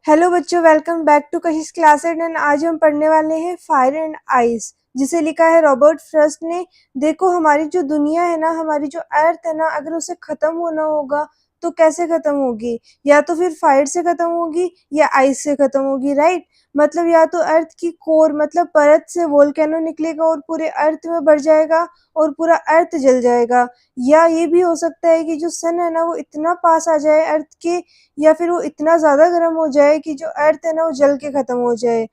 Hello बच्चों, welcome back to Kashish classes and आज हम पढ़ने वाले हैं फायर एंड आइस, जिसे लिखा है रॉबर्ट फ्रॉस्ट ने। देखो, हमारी जो दुनिया है ना, हमारी जो अर्थ है ना, अगर उसे खत्म होना होगा तो कैसे खत्म होगी? या तो फिर फायर से खत्म होगी या आइस से खत्म होगी, राइट। मतलब या तो अर्थ की कोर मतलब परत से वोल्केनो निकलेगा और पूरे अर्थ में बढ़ जाएगा और पूरा अर्थ जल जाएगा, या ये भी हो सकता है कि जो सन है ना वो इतना पास आ जाए अर्थ के, या फिर वो इतना ज़्यादा गर्म हो जाए कि जो अर्थ है ना वो जल के ख़त्म हो जाए।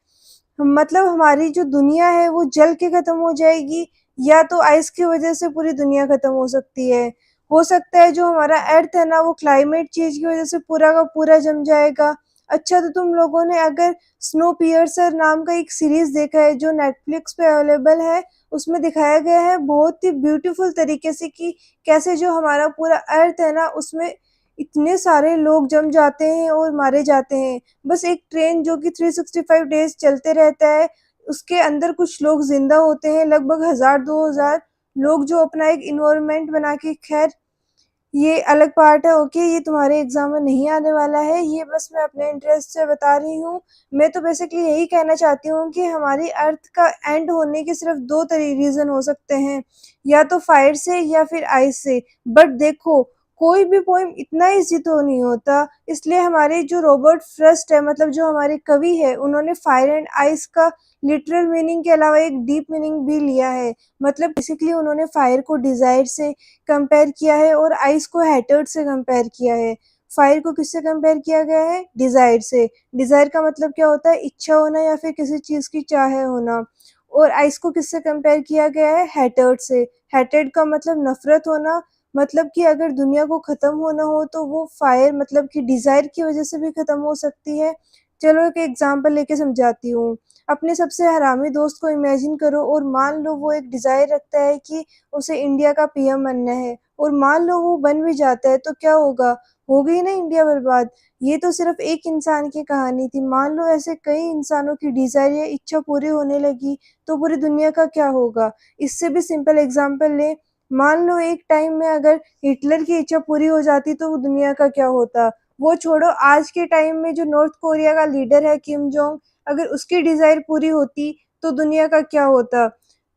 मतलब हमारी जो दुनिया है वो जल के ख़त्म हो जाएगी, या तो आइस की वज़ह से पूरी दुनिया ख़त्म हो सकती है। हो सकता है जो हमारा अर्थ है ना वो क्लाइमेट चेंज की वज़ह से पूरा का पूरा जम जाएगा। अच्छा, तो तुम लोगों ने अगर स्नोपियर्सर नाम का एक सीरीज़ देखा है जो नेटफ्लिक्स पे अवेलेबल है, उसमें दिखाया गया है बहुत ही ब्यूटीफुल तरीके से कि कैसे जो हमारा पूरा अर्थ है ना उसमें इतने सारे लोग जम जाते हैं और मारे जाते हैं। बस एक ट्रेन जो कि 365 डेज़ चलते रहता है, उसके अंदर कुछ लोग ज़िंदा होते हैं, लगभग 1000-2000 लोग जो अपना एक एनवायरनमेंट बना के। ख़ैर, ये अलग पार्ट है, ओके, ये तुम्हारे एग्ज़ाम में नहीं आने वाला है, ये बस मैं अपने इंटरेस्ट से बता रही हूँ। मैं तो बेसिकली यही कहना चाहती हूँ कि हमारी अर्थ का एंड होने के सिर्फ़ 2 रीज़न हो सकते हैं, या तो फायर से या फिर आइस से। बट देखो, कोई भी पोएम इतना ईज़ी तो नहीं होता, इसलिए हमारे जो रॉबर्ट फ्रॉस्ट है, मतलब जो हमारे कवि हैं, उन्होंने फायर एंड आइस का लिटरल मीनिंग के अलावा एक डीप मीनिंग भी लिया है। मतलब बेसिकली उन्होंने फायर को डिज़ायर से कंपेयर किया है और आइस को हैटर्ड से कंपेयर किया है। फायर को किससे कंपेयर किया गया है? डिज़ायर से। डिज़ायर का मतलब क्या होता है? इच्छा होना या फिर किसी चीज़ की चाह होना। और आइस को किससे कंपेयर किया गया है? हैटर्ड से। हैटेड का मतलब नफ़रत होना, मतलब कि अगर दुनिया को ख़त्म होना हो तो वो फायर मतलब कि डिज़ायर की वज़ह से भी ख़त्म हो सकती है। चलो एक एग्ज़ाम्पल लेके समझाती हूँ। अपने सबसे हरामी दोस्त को इमेजिन करो और मान लो वो एक डिज़ायर रखता है कि उसे इंडिया का पीएम बनना है, और मान लो वो बन भी जाता है तो क्या होगा? हो गई ना इंडिया बर्बाद। ये तो सिर्फ़ एक इंसान की कहानी थी, मान लो ऐसे कई इंसानों की डिज़ायर या इच्छा पूरी होने लगी तो पूरी दुनिया का क्या होगा? इससे भी सिंपल एग्ज़ाम्पल लें, मान लो एक टाइम में अगर हिटलर की इच्छा पूरी हो जाती तो वो दुनिया का क्या होता? वो छोड़ो, आज के टाइम में जो नॉर्थ कोरिया का लीडर है किम जोंग, अगर उसकी डिज़ायर पूरी होती तो दुनिया का क्या होता?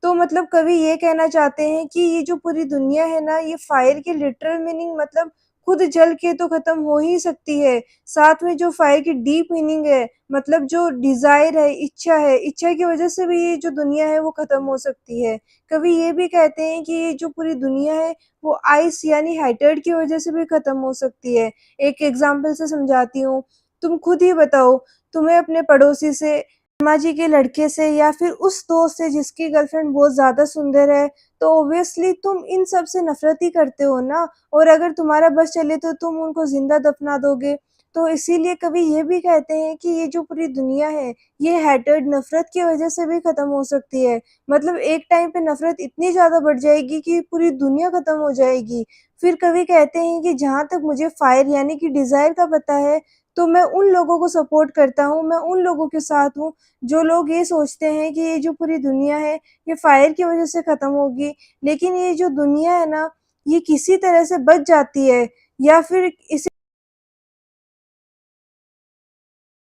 तो मतलब कवि ये कहना चाहते हैं कि ये जो पूरी दुनिया है ना, ये फायर की लिटरल मीनिंग मतलब खुद जल के तो खत्म हो ही सकती है। साथ में जो फायर की डीप मीनिंग है, मतलब जो डिज़ायर है, इच्छा है, इच्छा की वज़ह से भी ये जो दुनिया है वो खत्म हो सकती है। कवि ये भी कहते हैं कि ये जो पूरी दुनिया है वो आइस यानी हैटर्ड की वज़ह से भी खत्म हो सकती है। एक एग्ज़ाम्पल से समझाती हूँ। तुम खुद ही बताओ, तुम्हें अपने पड़ोसी से, मामा जी के लड़के से, या फिर उस दोस्त से जिसकी गर्लफ्रेंड बहुत ज़्यादा सुंदर है, तो ऑब्वियसली तुम इन सब से नफ़रत ही करते हो ना, और अगर तुम्हारा बस चले तो तुम उनको ज़िंदा दफ़ना दोगे। तो इसीलिए कवि ये भी कहते हैं कि ये जो पूरी दुनिया है, ये हैटर्ड नफ़रत की वज़ह से भी ख़त्म हो सकती है। मतलब एक टाइम पे नफ़रत इतनी ज़्यादा बढ़ जाएगी कि पूरी दुनिया ख़त्म हो जाएगी। फिर कवि कहते हैं कि जहाँ तक मुझे फायर यानी कि डिज़ायर का पता है, तो मैं उन लोगों को सपोर्ट करता हूँ, मैं उन लोगों के साथ हूँ जो लोग ये सोचते हैं कि ये जो पूरी दुनिया है, ये फायर की वज़ह से ख़त्म होगी, लेकिन ये जो दुनिया है ना, ये किसी तरह से बच जाती है, या फिर इसे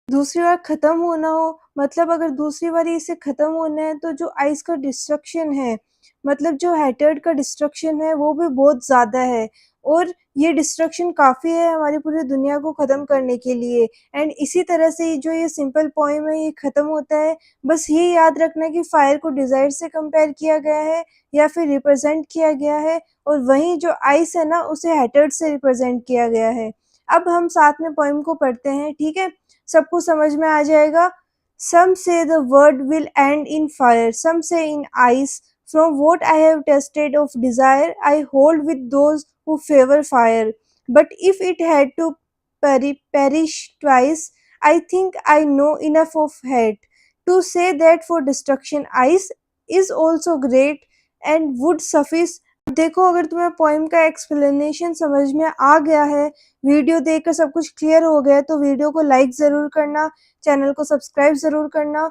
दूसरी बार ख़त्म होना हो, मतलब अगर दूसरी बारी इसे ख़त्म होना है तो जो आइस का डिस्ट्रक्शन है, मतलब जो हैटर्ड का डिस्ट्रक्शन है वो भी बहुत ज़्यादा है, और ये डिस्ट्रक्शन काफ़ी है हमारी पूरी दुनिया को ख़त्म करने के लिए। एंड इसी तरह से जो ये सिंपल पोएम है ये ख़त्म होता है। बस ये याद रखना कि फायर को डिज़ायर से कंपेयर किया गया है या फिर रिप्रेज़ेंट किया गया है, और वहीं जो आइस है ना उसे हैटर्ड से रिप्रेज़ेंट किया गया है। अब हम साथ में पोएम को पढ़ते हैं, ठीक है? सबको समझ में आ जाएगा। सम से the world will and in fire, सम से इन ice, from what I have tasted of desire, I hold with those who favor fire. But if it had to perish twice, I think I know enough of hate to say that for destruction ice is also great and would suffice. देखो, अगर तुम्हें poem का explanation समझ में आ गया है, video देखकर सब कुछ क्लियर हो गया है, तो वीडियो को लाइक ज़रूर करना, चैनल को सब्सक्राइब ज़रूर करना।